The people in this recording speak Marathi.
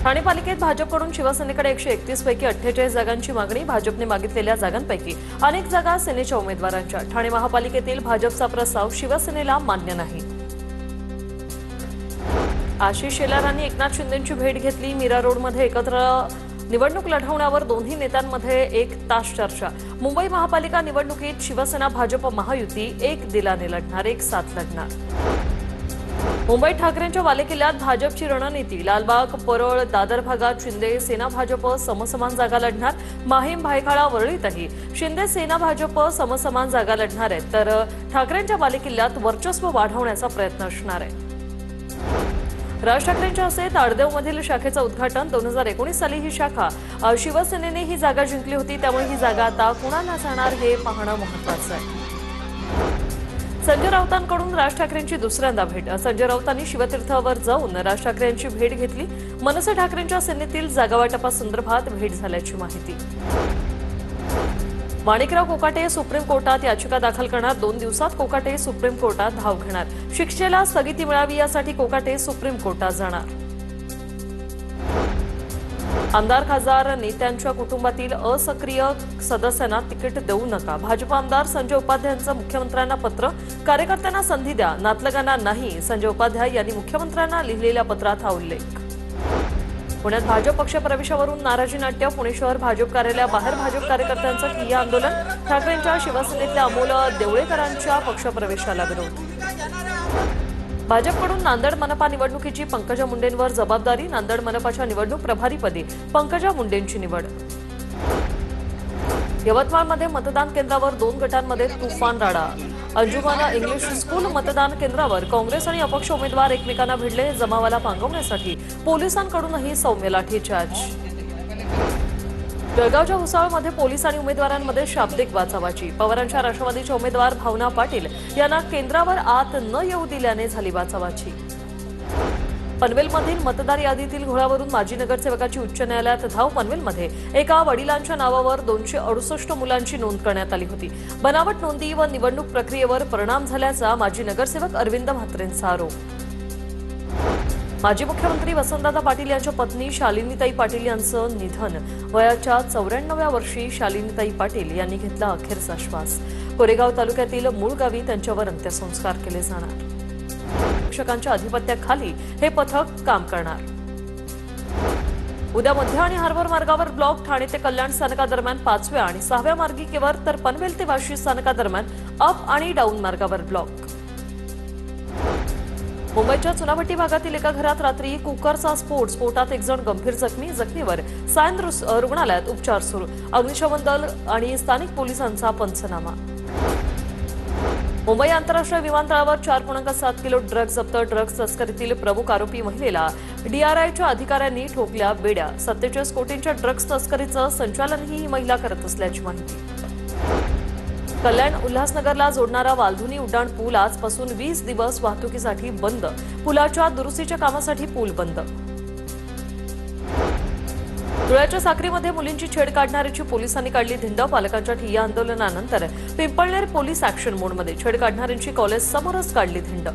ठाणे पालिकेत भाजपकडून शिवसेनेकडे 131 पैकी 48 जागांची मागणी। भाजपने मागितलेल्या जागांपैकी अनेक जागा सेनेच्या उमेदवारांच्या। ठाणे महापालिकेतील भाजपचा प्रस्ताव शिवसेनेला मान्य नाही। आशिष शेलारांनी एकनाथ शिंदेंची भेट घेतली। मीरा रोडमध्ये एकत्र निवडणूक लढवण्यावर दोन्ही नेत्यांमध्ये 1 तास चर्चा। मुंबई महापालिका निवडणुकीत शिवसेना भाजप महायुती 1 दिलाने लढणार, 1 साथ लढणार। मुंबईत ठाकरेंच्या बालेकिल्ल्यात भाजपची रणनीती। लालबाग, परळ, दादर भागात शिंदे सेना भाजप समसमान जागा लढणार। माहीम, भायखळा, वरळीतही शिंदे सेना भाजप समसमान जागा लढणार आहेत, तर ठाकरेंच्या बालेकिल्ल्यात वर्चस्व वाढवण्याचा प्रयत्न असणार आहे। राज ठाकरेंच्या हस्ते ताडदेवमधील शाखेचं उद्घाटन। 2019 साली ही शाखा शिवसेनेने ही जागा जिंकली होती, त्यामुळे ही जागा आता कुणाला जाणार हे पाहणं महत्त्वाचं आहे। संजय राऊतांकडून राज ठाकरेंची दुसऱ्यांदा भेट। संजय राऊतांनी शिवतीर्थावर जाऊन राज ठाकरे यांची भेट घेतली। मनसे ठाकरेंच्या सेनेतील जागावाटपासंदर्भात भेट झाल्याची माहिती। माणिकराव कोकाटे सुप्रीम कोर्टात याचिका दाखल करणार। 2 दिवसात कोकाटे सुप्रीम कोर्टात धाव घेणार। शिक्षेला स्थगिती मिळावी यासाठी कोकाटे सुप्रीम कोर्टात जाणार। आमदार, खासदार, नेत्यांच्या कुटुंबातील असक्रिय सदस्यांना तिकीट देऊ नका। भाजप आमदार संजय उपाध्यायांचं मुख्यमंत्र्यांना पत्र। कार्यकर्त्यांना संधी द्या, नातलगांना नाही। संजय उपाध्याय यांनी मुख्यमंत्र्यांना लिहिलेल्या पत्रात हा उल्लेख। पुण्यात भाजप पक्षप्रवेशावरून नाराजी नाट्य। पुणे शहर भाजप कार्यालयाबाहेर भाजप कार्यकर्त्यांचं ठिय्या आंदोलन। ठाकरेंच्या शिवसेनेतल्या अमोल देवळेकरांच्या पक्षप्रवेशाला विरोध। भाजपकडून नांदेड मनपा निवडणुकीची पंकजा मुंडेंवर जबाबदारी। नांदेड मनपाच्या निवडणूक प्रभारीपदी पंकजा मुंडेंची निवड। यवतमाळमध्ये मतदान केंद्रावर 2 गटांमध्ये तुफान राडा। अंजुमन इंग्लिश स्कूल मतदान केंद्रावर काँग्रेस आणि अपक्ष उमेदवार एकमेकांना भिडले। जमावाला पांगवण्यासाठी पोलिसांकडूनही सौम्य लाठीचार्ज। जळगावच्या भुसावळमध्ये पोलीस आणि उमेदवारांमध्ये शाब्दिक बाचाबाची। पवारांच्या राष्ट्रवादीच्या उमेदवार भावना पाटील यांना केंद्रावर आत न येऊ दिल्याने झाली बाचाबाची। पनवेलमधील मतदार यादीतील घोळावरून माजी नगरसेवकाची उच्च न्यायालयात धाव। पनवेलमध्ये एका वडिलांच्या नावावर 268 मुलांची नोंद करण्यात आली होती। बनावट नोंदी व निवडणूक प्रक्रियेवर परिणाम झाल्याचा माजी नगरसेवक अरविंद म्हात्रेंचा आरोप। माजी मुख्यमंत्री वसंतदादा पाटील यांच्या पत्नी शालिनीताई पाटील यांचं निधन। वयाच्या 94व्या वर्षी शालिनीताई पाटील यांनी घेतला अखेरचा श्वास। कोरेगाव तालुक्यातील मूळ गावी त्यांच्यावर अंत्यसंस्कार केले जाणार। शिक्षकांच्या अधिपत्याखाली हे पथक काम करणार। उद्या मध्य आणि हार्बर मार्गावर ब्लॉक। ठाणे ते कल्याण स्थानकादरम्यान 5व्या आणि 6व्या मार्गिकेवर, तर पनवेल ते वाशी स्थानकादरम्यान अप आणि डाऊन मार्गावर ब्लॉक। मुंबईच्या चुनाभट्टी भागातील एका घरात रात्री कुकरचा स्फोट। स्फोटात 1 जण गंभीर जखमी। जखमीवर सायन रुग्णालयात उपचार सुरू। अग्निशमन दल आणि स्थानिक पोलिसांचा पंचनामा। मुंबई आंतरराष्ट्रीय विमानतळावर 4.7 किलो ड्रग्ज जप्त। ड्रग्ज तस्करीतील प्रमुख आरोपी महिलेला DRIच्या अधिकाऱ्यांनी ठोकल्या बेड्या। 47 कोटींच्या ड्रग्ज तस्करीचं संचालनही ही महिला करत असल्याची माहिती। कल्याण उल्हासनगरला जोडणारा वालधुनी उड्डाण पूल आजपासून 20 दिवस वाहतुकीसाठी बंद। पुलाच्या दुरुस्तीच्या कामासाठी पूल बंद। धुळ्याच्या साक्रीमध्ये मुलींची छेड काढणाऱ्याची पोलिसांनी काढली धिंड। पालकांच्या ठिय्या आंदोलनानंतर पिंपळनेर पोलीस ऍक्शन मोडमध्ये। छेड काढणाऱ्यांची कॉलेज समोरच काढली धिंड।